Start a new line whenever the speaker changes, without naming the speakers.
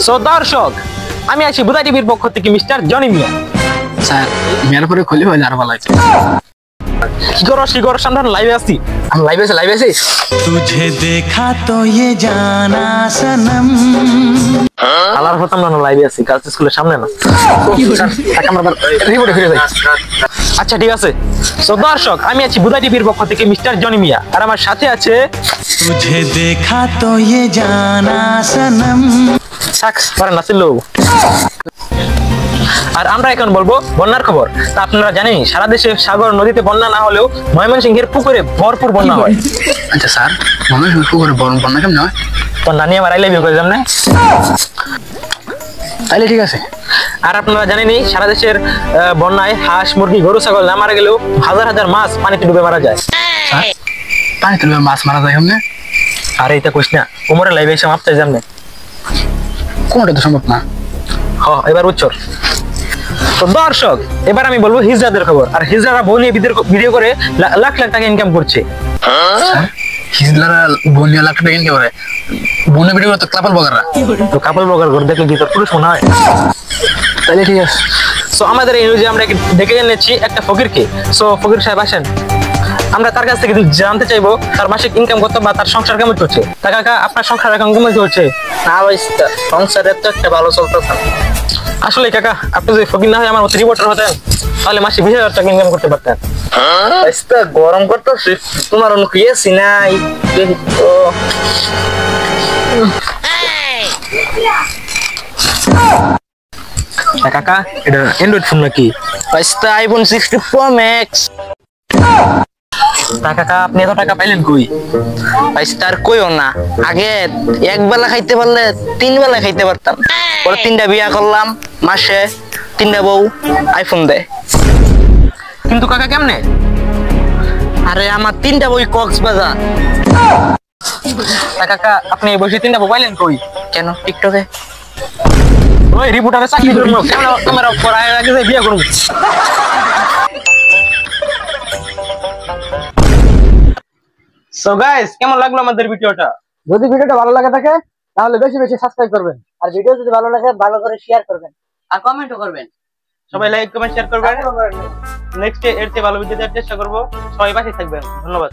So দর্শক, আমি আছি বুদা টিভির পক্ষ থেকে মিস্টার জনি মিয়া।
স্যার মেয়ের পরে খুলি হইলে আর ভালো হইতো।
কি করো সন্ধান লাইভে আসছি।
আমি লাইভে আছি।
तुझे देखा तो ये जाना सनम।
আলার হতাম না লাইভে আছি, গার্লস স্কুলের সামনে না।
রিপোর্টে ফিরে যাই।
আচ্ছা ঠিক আছে। সো দর্শক, আমি আছি বুদা টিভির পক্ষ থেকে মিস্টার জনি মিয়া, আর আমার সাথে আছে
तुझे देखा तो ये जाना सनम।
সাক্স পারে নাসিল। আর আমরা এখন বলবো বন্যার খবর। তা আপনারা জানেন সারা দেশে সাগর নদীতে বন্যা না হলেও ময়মনসিংহের পুকুরে ভরপুর বন্যা হয়।
আচ্ছা স্যার, ময়মনসিংহের পুকুরে বন্যা কেমন হয়?
তো নানি আমার আইলে বিয়ে করে যাম না।
তাইলে ঠিক আছে।
আর আপনারা জানেনই সারা দেশের বন্যায় হাঁস মুরগি গরু ছাগল না মারা গেলেও হাজার হাজার মাছ পানিতে ডুবে মারা যায়।
পানিতে ডুবে মাছ মারা যায় কেমনে?
আর এইটা কইস না, উমরে লাইভে এসে মাপ চাই জামনে।
কোনটা তো সম্ভব না।
এবার উচ্চর। তো দর্শক, এবার আমি বলবো হিজড়াদের খবর। আর হিজড়ারা বউ নিয়ে ভিডিও করে লাখ লাখ টাকা ইনকাম করছে।
হিজড়ারা বউ নিয়ে লাখ টাকা ইনকাম করে? বনে ভিডিও তো কাপল ব্লগাররা।
তো কাপল ব্লগার করে দেখলে কি তোর পুরুষ মনে হয়?
তাইলে ঠিক আছে।
সো আমাদের এই নিউজে আমরা দেখে জেনেছি একটা ফকিরকে। সো ফকির সাহেব আসেন, আমরা তার কাছ থেকে জানতে চাইবো তার মাসিক ইনকাম কত বা তার সংসার কেমন চলছে। তা কাকা, আপনার সংসার এখন কেমন চলছে?
না ভাই, সংসারের তো একটা ভালো চলতেছে।
আসলে কাকা, আপনি যদি ফকির না হয়ে আমার মতো রিপোর্টার হতেন তাহলে মাসে 20,000 টাকা ইনকাম করতে পারতেন।
গরম করতেছি, তোমার অনেক ইয়েছি নাই তো।
কাকা, এটা অ্যান্ড্রয়েড ফোন নাকি?
IPhone 60 Pro Max।
তা কাকা, আপনি এত টাকা পাইলেন কই?
তার কইও না, আগে এক বেলা খাইতে পারলে 3 বেলা খাইতে পারতাম। পরে 3টা বিয়া করলাম, মাসে 3টা বউ, আইফোন দেয়।
কিন্তু কাকা কেমনে?
আরে আমার 3টা বই কক্সবাজার।
তা কাকা, আপনি এই বসে 3টা পাইলেন কই?
কেন টিকটকে?
ওই রিপোর্টারে চাকরি করবো, ক্যামেরা পড়ায় আগে বিয়ে করবো। সো গাইস, কেমন লাগলো আমাদের ভিডিওটা?
যদি ভিডিওটা ভালো লাগে থাকে তাহলে বেশি বেশি সাবস্ক্রাইব করবেন, আর ভিডিও যদি ভালো লাগে ভালো করে শেয়ার করবেন
আর কমেন্টও করবেন।
সবাই লাইক কমেন্ট শেয়ার করবেন। নেক্সট এর চেয়ে ভালো ভিডিও দেওয়ার চেষ্টা করবো। সবাই পাশে থাকবেন। ধন্যবাদ।